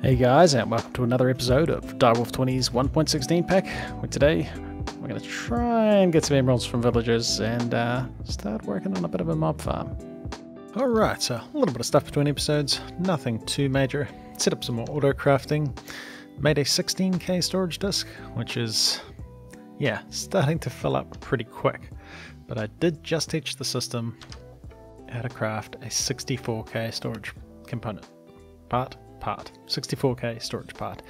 Hey guys, and welcome to another episode of Direwolf 20's 1.16 pack, where today we're going to try and get some emeralds from villagers and start working on a bit of a mob farm. Alright, so a little bit of stuff between episodes, nothing too major. Set up some more auto crafting, made a 16k storage disk, which is, yeah, starting to fill up pretty quick. But I did just teach the system how to craft a 64k storage component. Part, 64k storage part,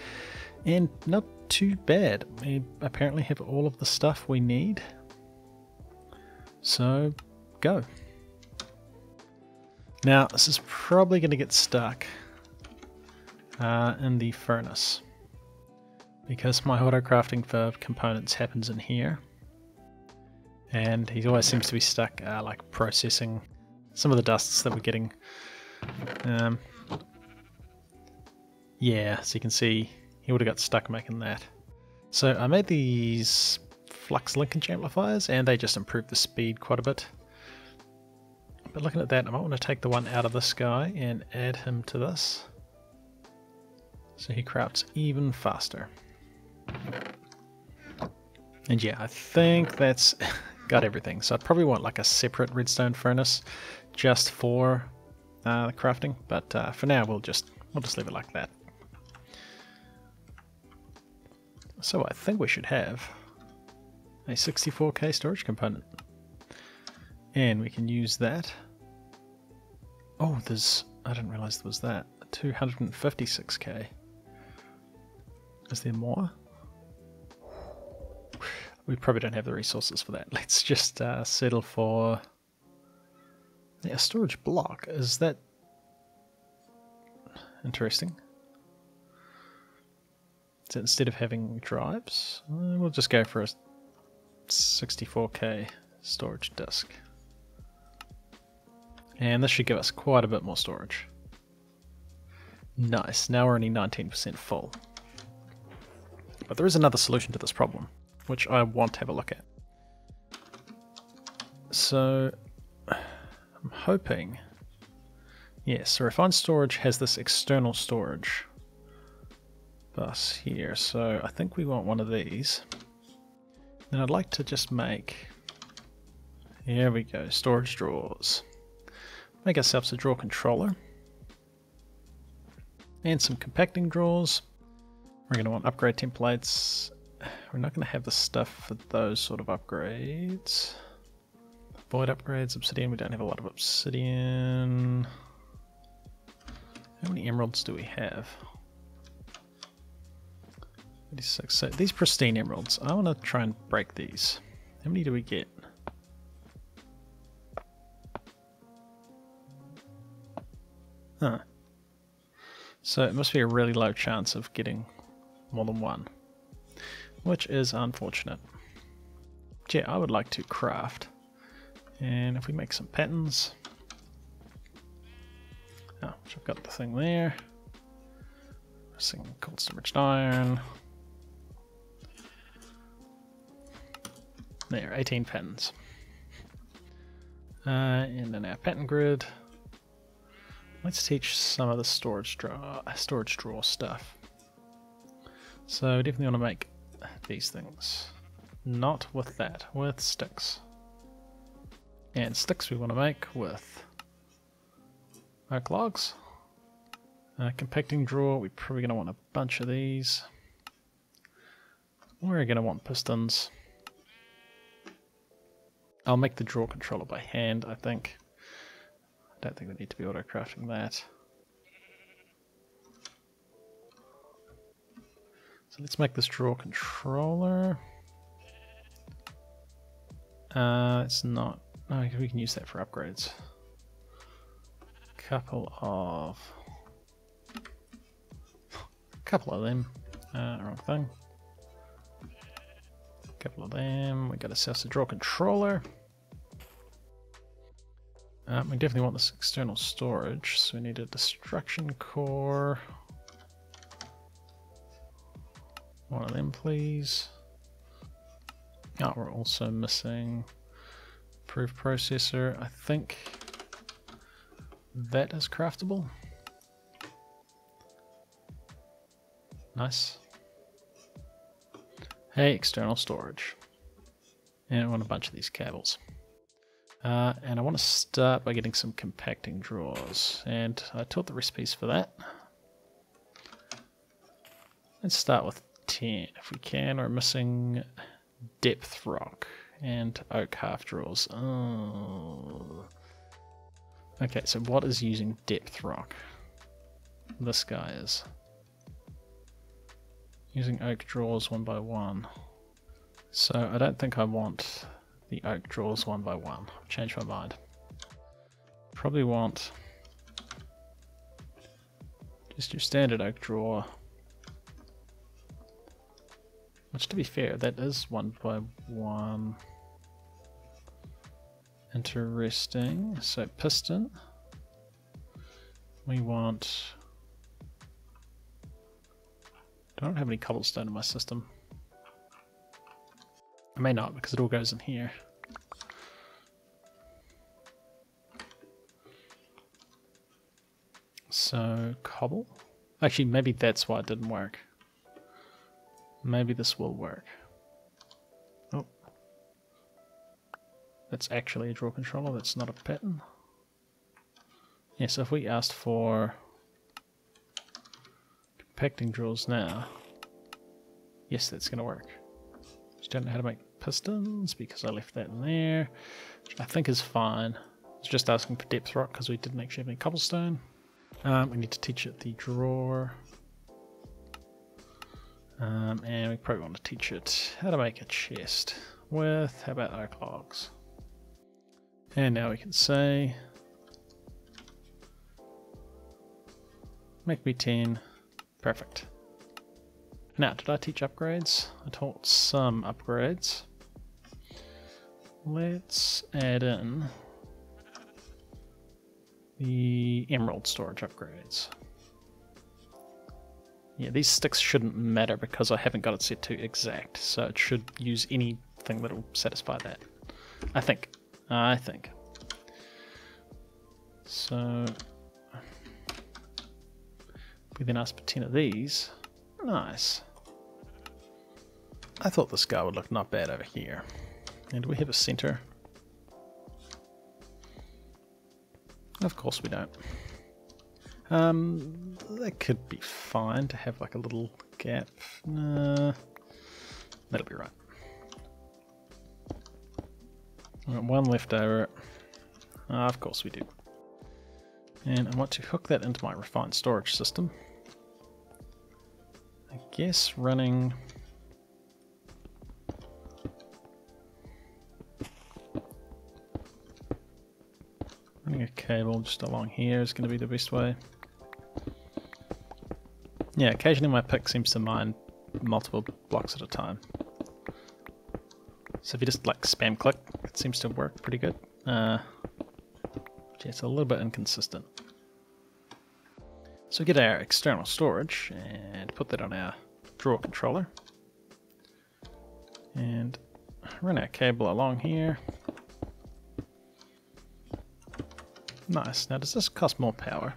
and not too bad. We apparently have all of the stuff we need, so go. Now this is probably going to get stuck in the furnace because my auto crafting for components happens in here, and he always seems to be stuck like processing some of the dusts that we're getting. Yeah, so you can see he would have got stuck making that. So I made these flux linkage amplifiers and they just improved the speed quite a bit. But looking at that, I might want to take the one out of this guy and add him to this, so he crafts even faster. And yeah, I think that's got everything. So I'd probably want like a separate redstone furnace just for the crafting, but for now we'll just leave it like that. So I think we should have a 64k storage component, and we can use that. Oh, I didn't realize there was that. 256k. Is there more? We probably don't have the resources for that. Let's just settle for a storage block. Is that interesting? So instead of having drives, we'll just go for a 64k storage disk. And this should give us quite a bit more storage. Nice, now we're only 19% full. But there is another solution to this problem, which I want to have a look at. So, I'm hoping, yes, so Refined Storage has this external storage bus here, so I think we want one of these. Then I'd like to just make, here we go, storage drawers. Make ourselves a drawer controller and some compacting drawers. We're going to want upgrade templates. We're not going to have the stuff for those sort of upgrades. Void upgrades, obsidian, we don't have a lot of obsidian. How many emeralds do we have? 36. So these pristine emeralds, I want to try and break these. How many do we get? Huh. So it must be a really low chance of getting more than one, which is unfortunate. Yeah, I would like to craft. And if we make some patterns. Oh, so I've got the thing there. Some cold storage iron. There, 18 patterns. And in our pattern grid, let's teach some of the storage drawer stuff. So we definitely want to make these things. Not with that, with sticks. And sticks we want to make with oak logs. Compacting drawer, we're probably going to want a bunch of these. We're going to want pistons. I'll make the drawer controller by hand, I think. I don't think we need to be auto-crafting that. So let's make this drawer controller. It's not... No, we can use that for upgrades. Couple of them. Wrong thing. Couple of them. We got ourselves a drawer controller. We definitely want this external storage, so we need a destruction core. One of them, please. Oh, we're also missing approved processor. I think that is craftable. Nice. Hey, external storage. And I want a bunch of these cables. And I want to start by getting some compacting drawers. And I taught the recipes for that. Let's start with 10 if we can. We're missing depth rock and oak half drawers. Oh. Okay, so what is using depth rock? This guy is. Using oak drawers 1 by 1. So I don't think I want the oak drawers 1 by 1. I've changed my mind. Probably want just your standard oak drawer. Which, to be fair, that is 1 by 1. Interesting. So piston. We want... I don't have any cobblestone in my system. I may not, because it all goes in here. So, cobble? Actually, maybe that's why it didn't work. Maybe this will work. Oh. That's actually a draw controller, that's not a pattern. Yeah, so if we asked for compacting drawers now, yes, that's going to work. Just don't know how to make pistons because I left that in there, which I think is fine. It's just asking for depth rock because we didn't actually have any cobblestone. We need to teach it the drawer. And we probably want to teach it how to make a chest with, how about oak logs? And now we can say, make me 10. Perfect. Now, did I teach upgrades? I taught some upgrades. Let's add in the emerald storage upgrades. Yeah, these sticks shouldn't matter because I haven't got it set to exact, so it should use anything that will satisfy that. I think. So we then ask for 10 of these. Nice. I thought this guy would look not bad over here. And do we have a center? Of course we don't. That could be fine to have like a little gap. Nah, that'll be right. We've got one left over. Of course we do. And I want to hook that into my refined storage system. I guess running a cable just along here is going to be the best way. Yeah, occasionally my pick seems to mine multiple blocks at a time. So if you just like spam click, it seems to work pretty good. Yeah, it's a little bit inconsistent. So get our external storage and put that on our drawer controller. And run our cable along here. Nice. Now does this cost more power?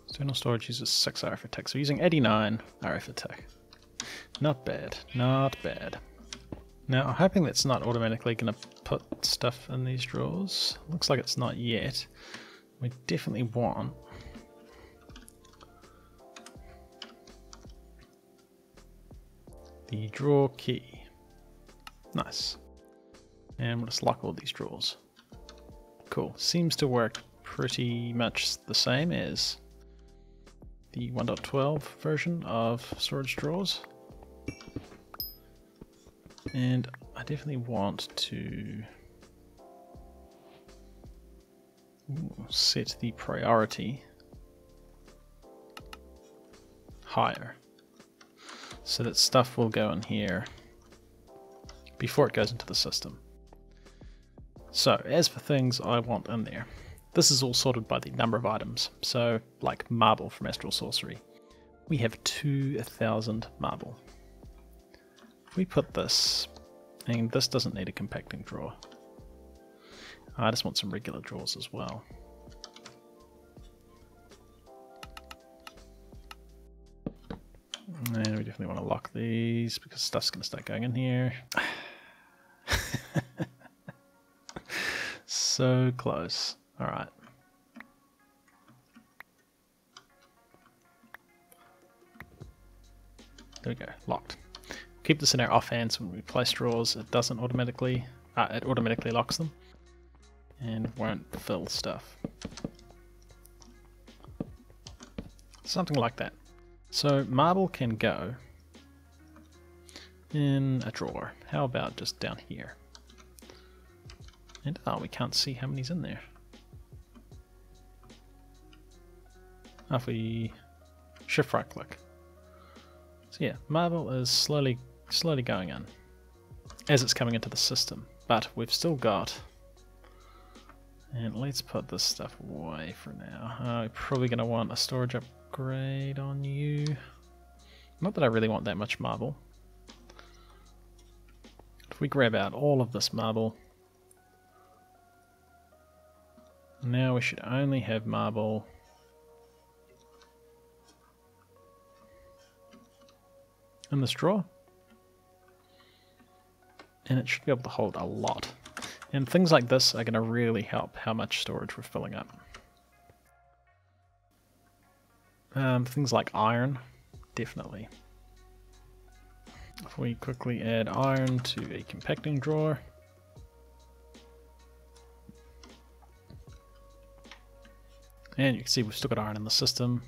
External storage uses 6 RF a tick, so we're using 89 RF a tick. Not bad, not bad. Now I'm hoping that's not automatically going to put stuff in these drawers. Looks like it's not yet. We definitely want the drawer key. Nice. And we'll just lock all these drawers. Cool. Seems to work pretty much the same as the 1.12 version of storage drawers. And I definitely want to set the priority higher so that stuff will go in here before it goes into the system. So as for things I want in there, this is all sorted by the number of items. So like marble from Astral Sorcery, we have 2,000 marble. If we put this, and this doesn't need a compacting drawer. I just want some regular drawers as well. And we definitely want to lock these because stuff's going to start going in here. So close. Alright. There we go. Locked. Keep this in our offhands when we place drawers. It doesn't automatically... it automatically locks them. And won't fill stuff. Something like that. So marble can go in a drawer. How about just down here? And we can't see how many's in there. If we shift right click. So yeah, marble is slowly going in as it's coming into the system. But we've still got, and let's put this stuff away for now. We're probably going to want a storage upgrade on you. Not that I really want that much marble. If we grab out all of this marble, now we should only have marble in this drawer. And it should be able to hold a lot. And things like this are going to really help how much storage we're filling up. Things like iron, definitely. If we quickly add iron to a compacting drawer. And you can see we've still got iron in the system,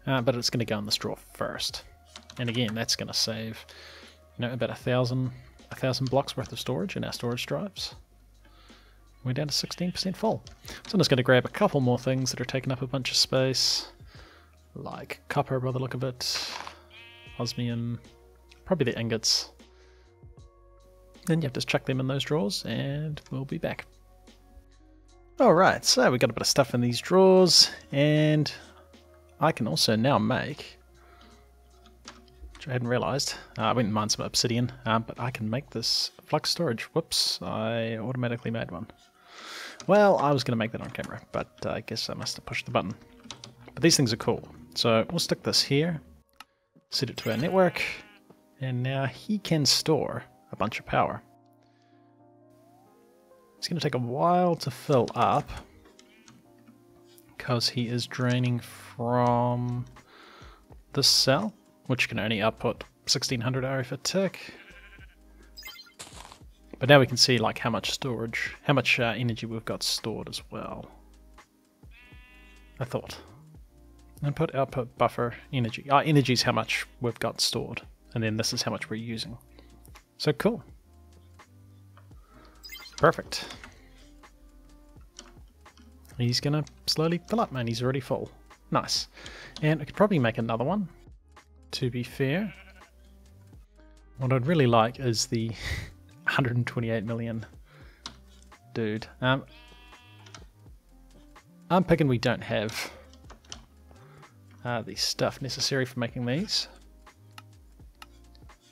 but it's going to go in this drawer first. And again, that's going to save, you know, about 1,000 blocks worth of storage in our storage drives. We're down to 16% full. So I'm just going to grab a couple more things that are taking up a bunch of space, like copper by the look of it, osmium, probably the ingots. Then you have to chuck them in those drawers, and we'll be back. Alright, so we got a bit of stuff in these drawers, and I can also now make, which I hadn't realised, I went and mined some obsidian, but I can make this flux storage. Whoops, I automatically made one. Well, I was going to make that on camera, but I guess I must have pushed the button. But these things are cool. So we'll stick this here, set it to our network, and now he can store a bunch of power. It's going to take a while to fill up because he is draining from this cell, which can only output 1600 RF a tick. But now we can see like how much storage, how much energy we've got stored as well. I thought. Input, output, buffer, energy. Energy is how much we've got stored, and then this is how much we're using. So cool. Perfect. He's gonna slowly fill up, man. He's already full. Nice. And I could probably make another one, to be fair. What I'd really like is the 128 million dude. I'm picking we don't have the stuff necessary for making these,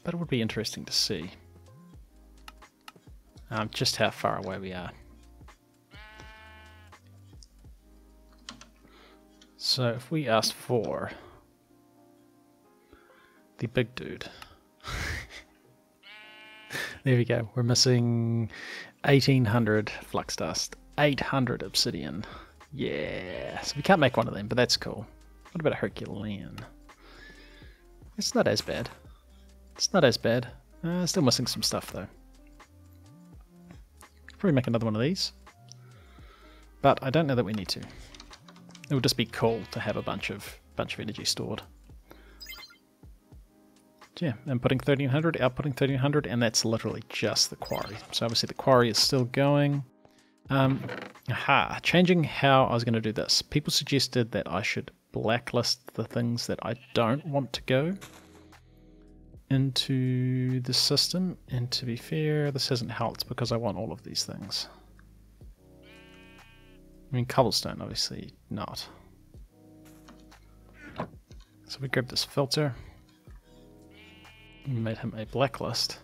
but it would be interesting to see just how far away we are. So if we asked for the big dude, there we go, we're missing 1800 flux dust, 800 obsidian. Yeah, so we can't make one of them, but that's cool. What about a Herculean? It's not as bad. It's not as bad. Still missing some stuff though. Probably make another one of these, but I don't know that we need to. It would just be cool to have a bunch of energy stored. Yeah, inputting 1300, outputting 1300, and that's literally just the quarry. So obviously the quarry is still going. Changing how I was going to do this. People suggested that I should blacklist the things that I don't want to go into the system, and to be fair, this hasn't helped because I want all of these things. I mean, cobblestone, obviously not. So we grab this filter, we made him a blacklist,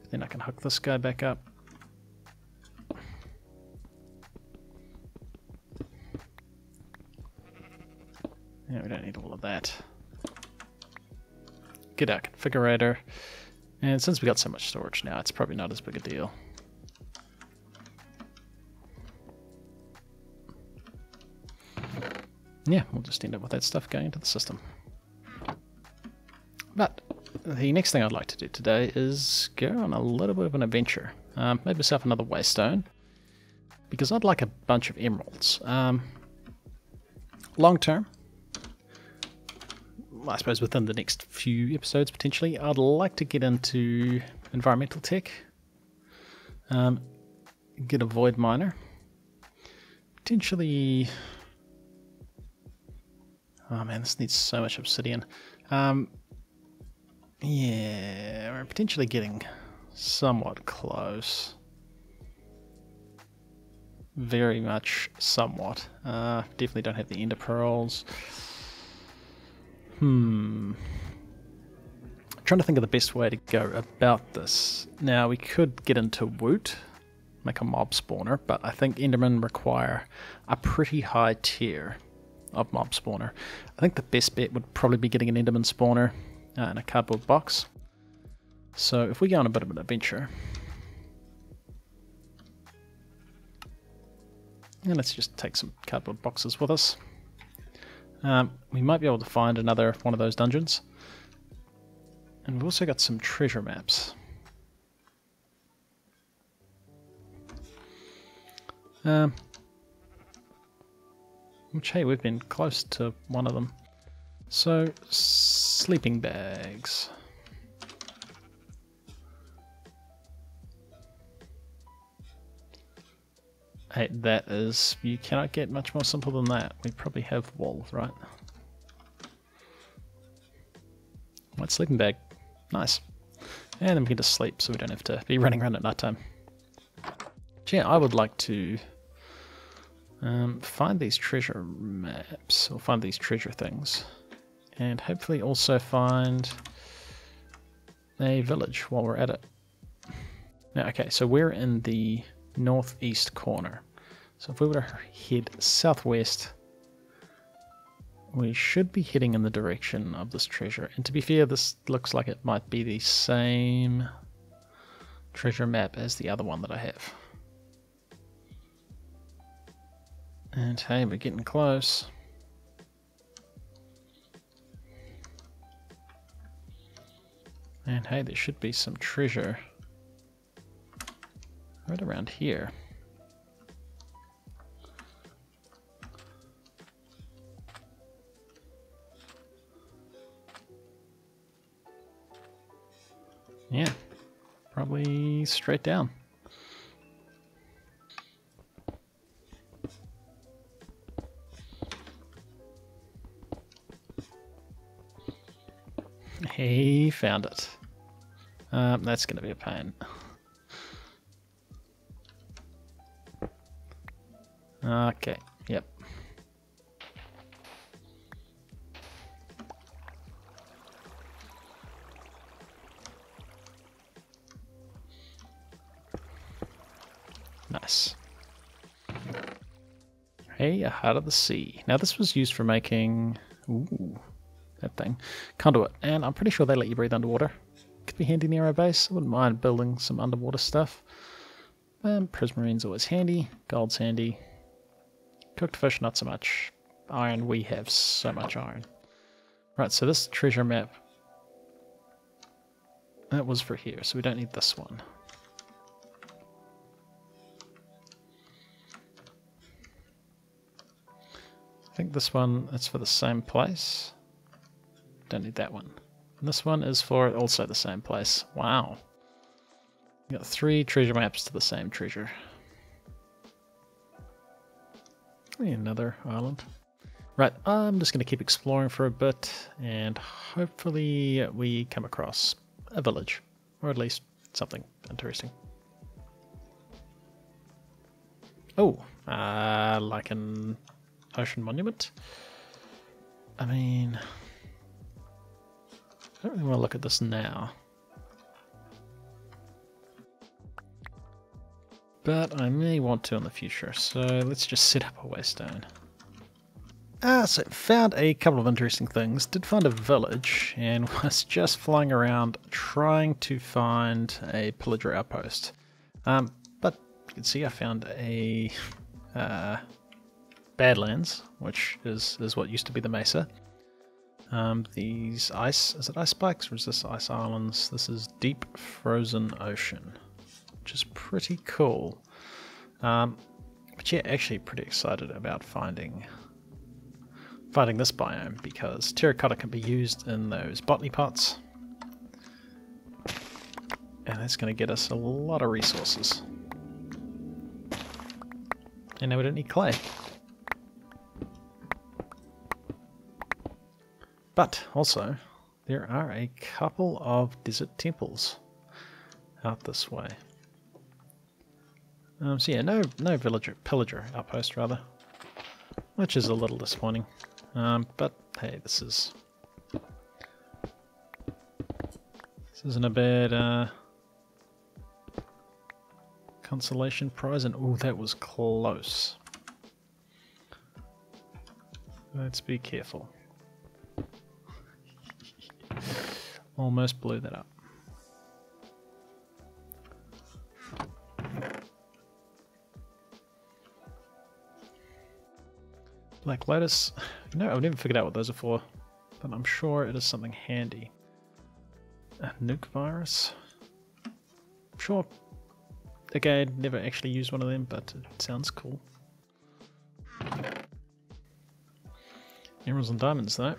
then I can hook this guy back up. Yeah, we don't need all of that. get our configurator. And since we got so much storage now, it's probably not as big a deal. Yeah, we'll just end up with that stuff going into the system. But the next thing I'd like to do today is go on a little bit of an adventure. Make myself another waystone, because I'd like a bunch of emeralds. Long term, I suppose within the next few episodes potentially, I'd like to get into environmental tech. Get a void miner. Potentially... Oh man, this needs so much obsidian. Yeah, we're potentially getting somewhat close. Very much somewhat. Definitely don't have the ender pearls. I'm trying to think of the best way to go about this. Now, we could get into Woot, make a mob spawner, but I think Endermen require a pretty high tier of mob spawner. I think the best bet would probably be getting an Enderman spawner in a cardboard box. So if we go on a bit of an adventure, and let's just take some cardboard boxes with us. We might be able to find another one of those dungeons. And we've also got some treasure maps. Which, hey, we've been close to one of them. So, sleeping bags. Hey, that is... You cannot get much more simple than that. We probably have wool, right? White sleeping bag. Nice. And then we can just sleep so we don't have to be running around at night time. Yeah, I would like to find these treasure maps, or find these treasure things. And hopefully also find a village while we're at it. Now, okay, so we're in the northeast corner. So if we were to head southwest, we should be heading in the direction of this treasure. And to be fair, this looks like it might be the same treasure map as the other one that I have. And hey, we're getting close. And hey, there should be some treasure right around here. Yeah, probably straight down. He found it. That's going to be a pain. Okay, yep. Nice. Hey, a Heart of the Sea. Now this was used for making... Ooh, that thing. Conduit. And I'm pretty sure they let you breathe underwater. Could be handy near our base. I wouldn't mind building some underwater stuff. Prismarine's always handy. Gold's handy. Cooked fish, not so much. Iron, we have so much iron. Right, so this treasure map, that was for here, so we don't need this one. I think this one is for the same place. Don't need that one. And this one is for also the same place. Wow. We got 3 treasure maps to the same treasure. Another island. Right, I'm just going to keep exploring for a bit, and hopefully we come across a village, or at least something interesting. Oh, like an ocean monument? I mean, I don't really want to look at this now. But I may want to in the future, so let's just set up a waystone. So found a couple of interesting things. Did find a village and was just flying around trying to find a pillager outpost. But you can see I found a Badlands, which is what used to be the Mesa. These is it ice spikes or is this ice islands? This is deep frozen ocean, which is pretty cool. But yeah, actually pretty excited about finding this biome because terracotta can be used in those botany pots, and that's going to get us a lot of resources. And now we don't need clay. But also, there are a couple of desert temples out this way. So yeah, no pillager outpost rather, which is a little disappointing. But hey, this isn't a bad consolation prize, and oh, that was close. Let's be careful. Almost blew that up. Black Lotus. No, I've never figured out what those are for, but I'm sure it is something handy. A nuke virus. Sure. Again, never actually used one of them, but it sounds cool. Emeralds and diamonds, though.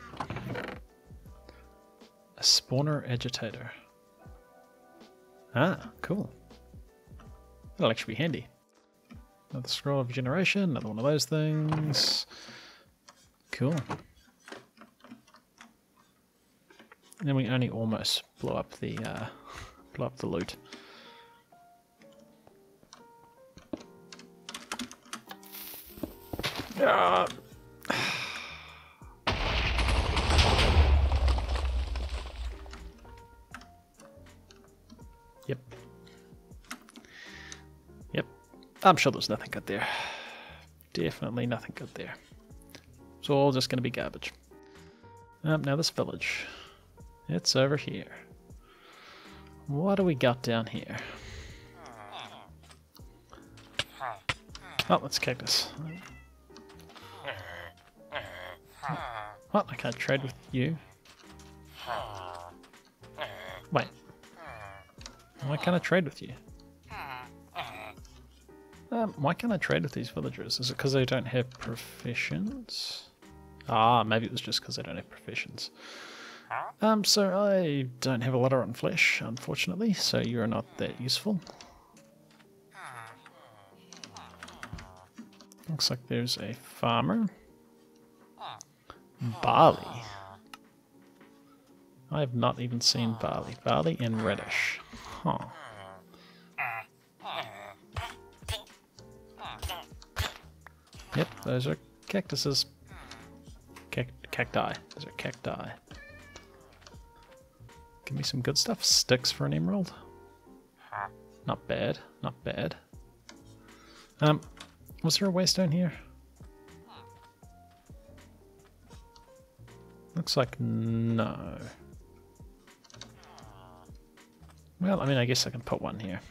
A spawner agitator. Ah, cool. That'll actually be handy. Another scroll of regeneration, another one of those things. Cool. And then we only almost blow up the loot. Ah. Yep. I'm sure there's nothing good there. Definitely nothing good there. It's all just going to be garbage. Now this village. It's over here. What do we got down here? Oh, that's cactus. What? I can't trade with you. Wait. Why can't I trade with you? Why can't I trade with these villagers? Is it because they don't have professions? Ah, maybe it was just because they don't have professions. So I don't have a lot of rotten flesh, unfortunately, so you're not that useful. Looks like there's a farmer. Barley. I have not even seen barley. Barley and radish. Huh. Yep, those are cactuses. Cacti. Those are cacti. Give me some good stuff. Sticks for an emerald. Not bad. Not bad. Was there a waystone here? Looks like no. Well, I mean, I guess I can put one here.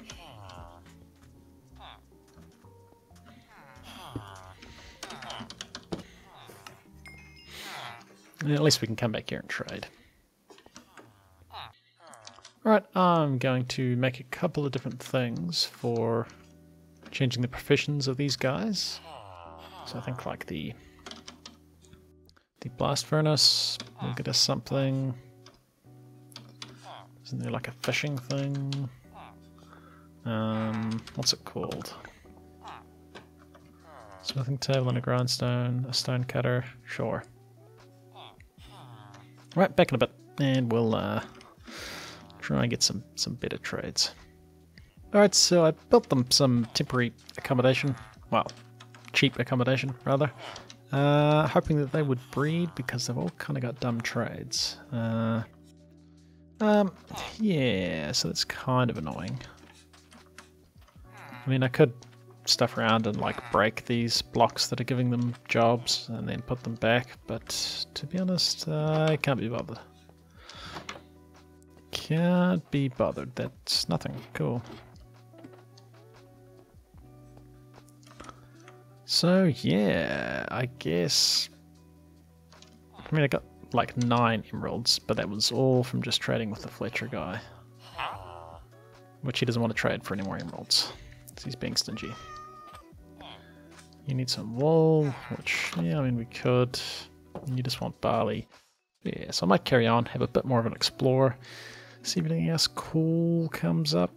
And at least we can come back here and trade. Alright, I'm going to make a couple of different things for changing the professions of these guys. So I think like the blast furnace will get us something. Isn't there like a fishing thing? What's it called? Smithing table and a grindstone, a stone cutter, sure. Right, back in a bit, and we'll try and get some better trades. Alright, so I built them some temporary accommodation. Well, cheap accommodation, rather. Hoping that they would breed, because they've all kind of got dumb trades. Yeah, so that's kind of annoying. I mean, I could stuff around and like break these blocks that are giving them jobs and then put them back, but to be honest, I can't be bothered. Can't be bothered. That's nothing. Cool. So yeah, I guess... I mean, I got like 9 emeralds, but that was all from just trading with the Fletcher guy. Which he doesn't want to trade for any more emeralds. So he's being stingy. You need some wool, which, yeah, I mean, we could. You just want barley. Yeah, so I might carry on, have a bit more of an explore. See if anything else cool comes up.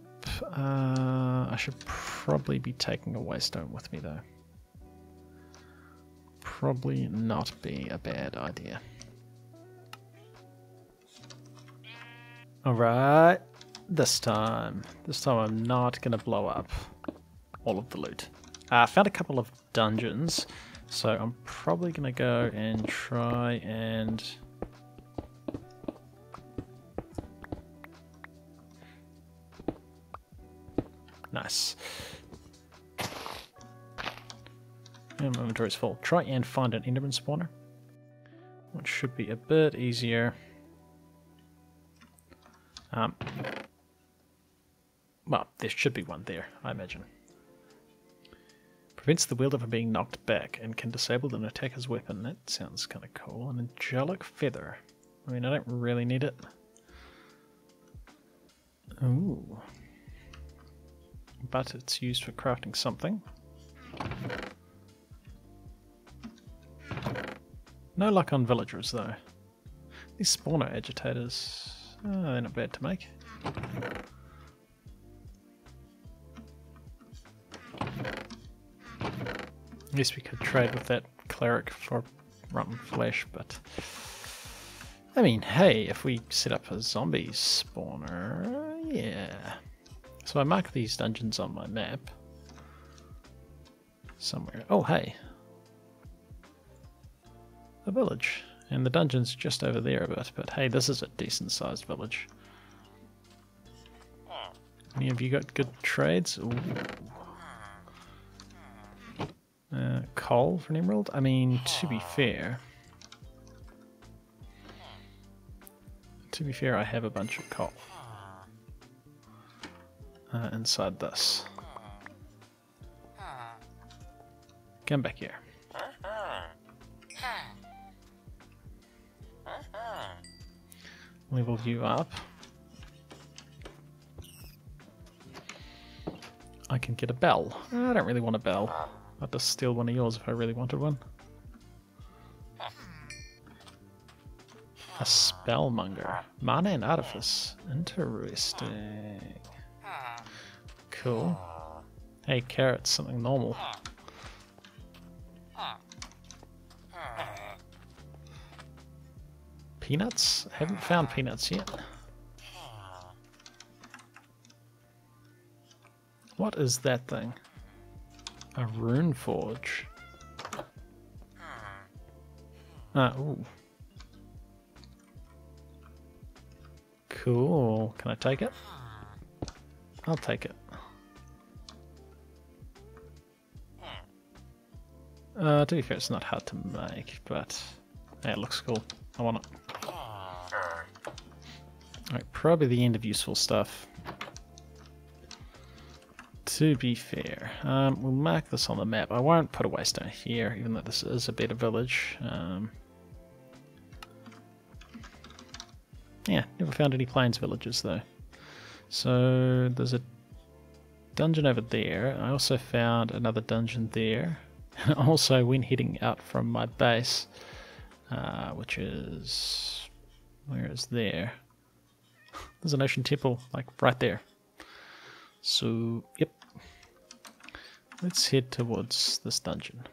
I should probably be taking a waystone with me, though. Probably not be a bad idea. Alright, this time I'm not going to blow up all of the loot. I found a couple of dungeons, so I'm probably going to go and try and... Nice. And my inventory's full. Try and find an Enderman spawner, which should be a bit easier. Well, there should be one there, I imagine. Prevents the wielder from being knocked back and can disable an attacker's weapon. That sounds kind of cool. An angelic feather. I mean, I don't really need it. Ooh. But it's used for crafting something. No luck on villagers, though. These spawner agitators, they're not bad to make. I guess we could trade with that cleric for rotten flesh, but... I mean, hey, if we set up a zombie spawner, yeah. So I mark these dungeons on my map. Somewhere. Oh, hey. A village. And the dungeon's just over there a bit, but hey, this is a decent sized village. Any of you got good trades? Ooh. Coal for an emerald? I mean, to be fair, I have a bunch of coal inside this. Come back here. Level you up. I can get a bell. I don't really want a bell. I'd just steal one of yours if I really wanted one. A spellmonger. Mana and artifice. Interesting. Cool. Hey, carrots, something normal. Peanuts? I haven't found peanuts yet. What is that thing? A rune forge. Ooh. Cool. Can I take it? I'll take it. To be fair, it's not hard to make, but hey, it looks cool. I want it. Alright, probably the end of useful stuff. To be fair, we'll mark this on the map. I won't put a waystone here, even though this is a better village. Yeah, never found any plains villages though. So there's a dungeon over there. I also found another dungeon there. Also, when heading out from my base, which is... where is there? There's an ocean temple, like right there. So, yep. Let's head towards this dungeon.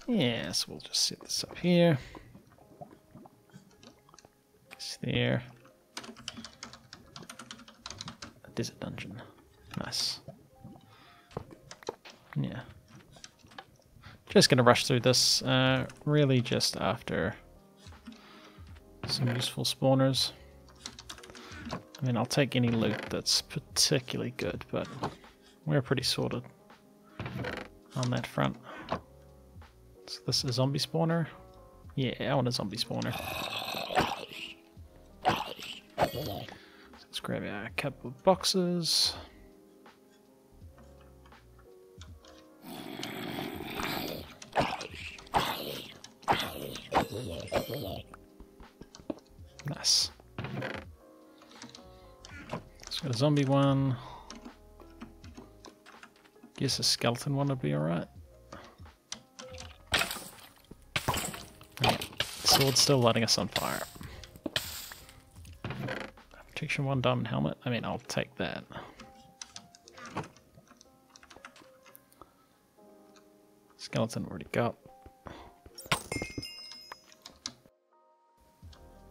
Yes, we'll just set this up here. It's there. A desert dungeon. Nice. Yeah. Just gonna rush through this, really just after some useful spawners. I mean, I'll take any loot that's particularly good, but we're pretty sorted on that front. So this is a zombie spawner. Yeah, I want a zombie spawner. So let's grab a couple of boxes. Nice. Let's got a zombie one. Guess a skeleton one would be alright. Yeah, sword's still lighting us on fire. Protection 1 diamond helmet. I mean, I'll take that. Skeleton already got.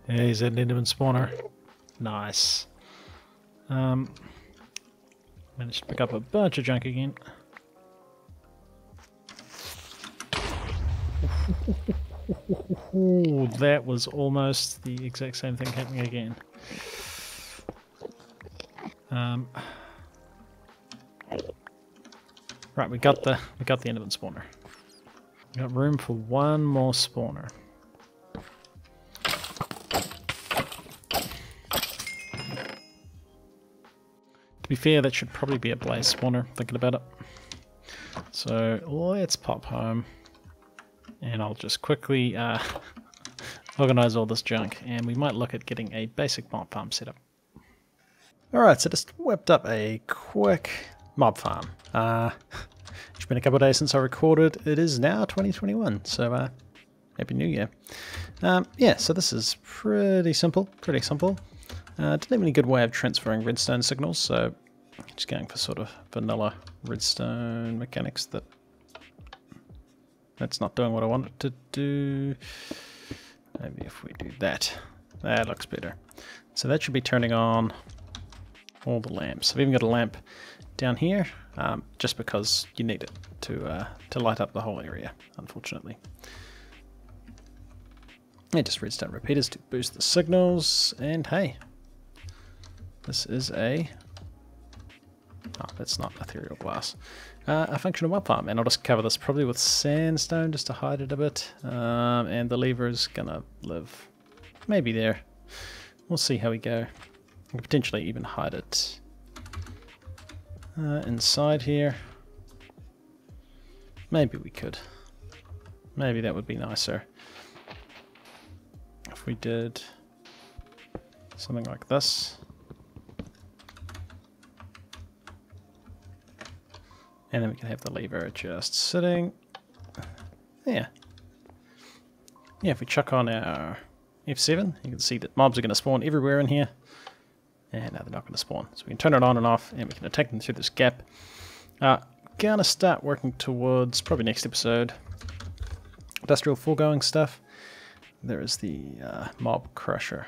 Yeah, he's an Enderman spawner. Nice. Managed to pick up a bunch of junk again. Ooh, that was almost the exact same thing happening again. Right, we got the Enderman spawner. We got room for one more spawner. To be fair, that should probably be a blaze spawner, thinking about it. So let's pop home. And I'll just quickly organize all this junk, and we might look at getting a basic mob farm set up. Alright, so just whipped up a quick mob farm. It's been a couple of days since I recorded. It is now 2021, so Happy New Year. Yeah, so this is pretty simple, Didn't have any good way of transferring redstone signals, so just going for sort of vanilla redstone mechanics that's not doing what I want it to do. Maybe if we do that. That looks better. So that should be turning on all the lamps. I've even got a lamp down here, just because you need it to light up the whole area, unfortunately. And just redstone repeaters to boost the signals, and hey, this is a... Oh, that's not ethereal glass. A functional mob farm, and I'll just cover this probably with sandstone just to hide it a bit. And the lever is gonna live maybe there. We'll see how we go. I could potentially even hide it inside here. Maybe we could. Maybe that would be nicer if we did something like this. And then we can have the lever just sitting. Yeah. Yeah, if we chuck on our F7, you can see that mobs are going to spawn everywhere in here. And now they're not going to spawn. So we can turn it on and off, and we can attack them through this gap. Gonna start working towards, probably next episode, industrial foregoing stuff. There is the mob crusher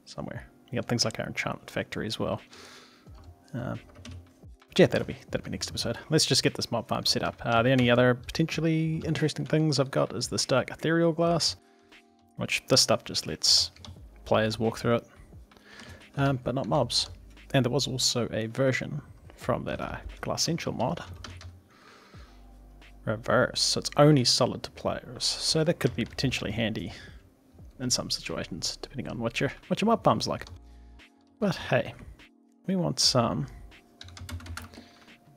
somewhere. You got things like our enchantment factory as well. But yeah, that'll be next episode. Let's just get this mob farm set up. The only other potentially interesting things I've got is this dark ethereal glass, which this stuff just lets players walk through it, but not mobs. And there was also a version from that Glassential mod, reverse, so it's only solid to players. So that could be potentially handy in some situations, depending on what your mob farm's like. But hey, we want some.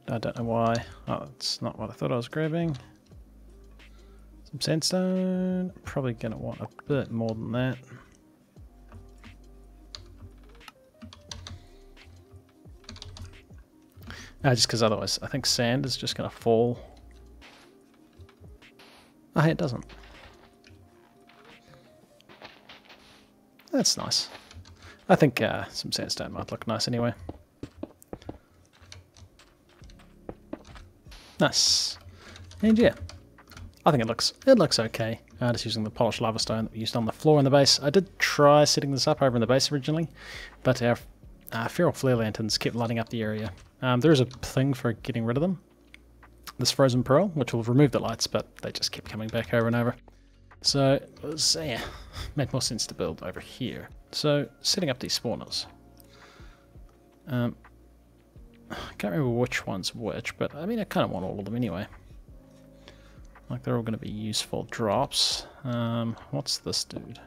I don't know why. Oh, it's not what I thought I was grabbing. Some sandstone. Probably going to want a bit more than that. Just because otherwise I think sand is just going to fall. Oh, hey, it doesn't. That's nice. I think some sandstone might look nice anyway. Nice. And yeah, I think it looks okay. Just using the polished lava stone that we used on the floor in the base. I did try setting this up over in the base originally, but our feral flare lanterns kept lighting up the area. There is a thing for getting rid of them. This frozen pearl, which will remove the lights, but they just kept coming back over and over. So it was, yeah, made more sense to build over here. So setting up these spawners. I can't remember which one's which, but I mean, I kind of want all of them anyway. Like, they're all going to be useful drops. What's this dude?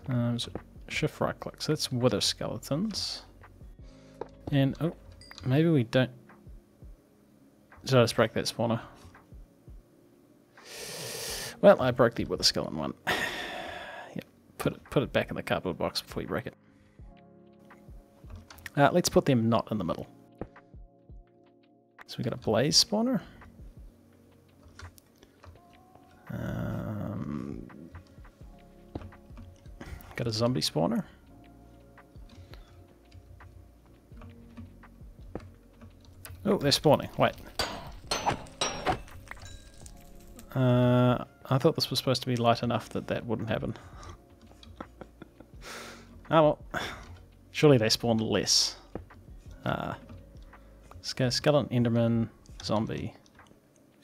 So shift right click, so that's wither skeletons. And, oh, maybe we don't... Did I just break that spawner? Well, I broke the wither skeleton one. Yep, put it back in the cardboard box before you break it. Let's put them not in the middle. So we got a blaze spawner. Got a zombie spawner. Oh, they're spawning. Wait. I thought this was supposed to be light enough that that wouldn't happen. Oh well. Surely they spawned less. Skeleton, Enderman, zombie,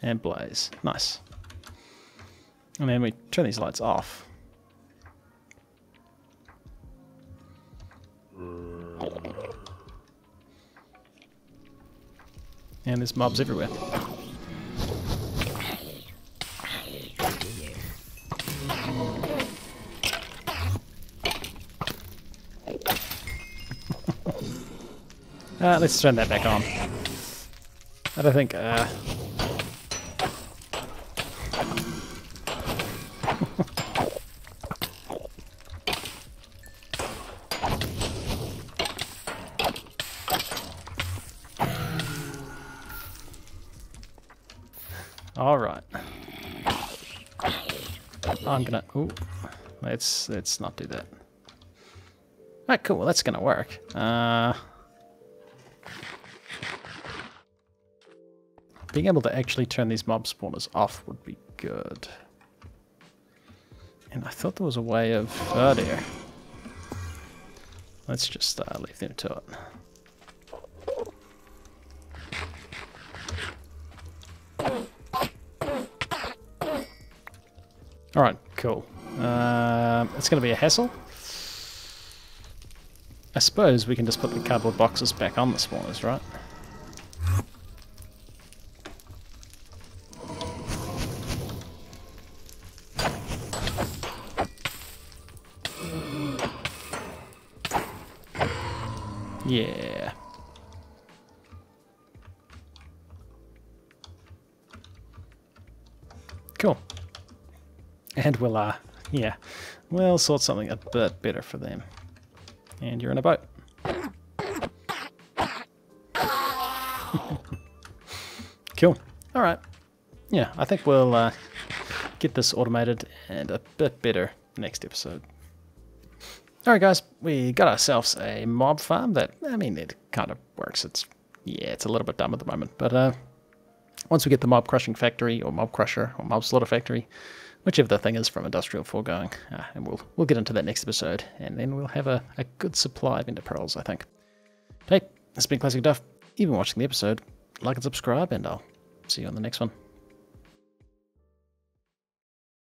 and blaze. Nice. And then we turn these lights off. And there's mobs everywhere. Let's turn that back on. I don't think... Alright. I'm gonna... Ooh. Let's not do that. Alright, cool. Well, that's gonna work. Being able to actually turn these mob spawners off would be good. And I thought there was a way of... Oh dear. Let's just leave them to it. Alright, cool. It's going to be a hassle. I suppose we can just put the cardboard boxes back on the spawners, right? Yeah. Cool. And we'll, yeah, we'll sort something a bit better for them. And you're in a boat. Cool. All right. Yeah, I think we'll get this automated and a bit better next episode. Alright guys, we got ourselves a mob farm that, I mean, it kind of works. It's a little bit dumb at the moment, but once we get the mob crushing factory, or mob crusher, or mob slaughter factory, whichever the thing is from Industrial 4 going, and we'll get into that next episode, and then we'll have a good supply of ender pearls, I think. Hey, this has been Classic Duff. You've been watching the episode. Like and subscribe, and I'll see you on the next one.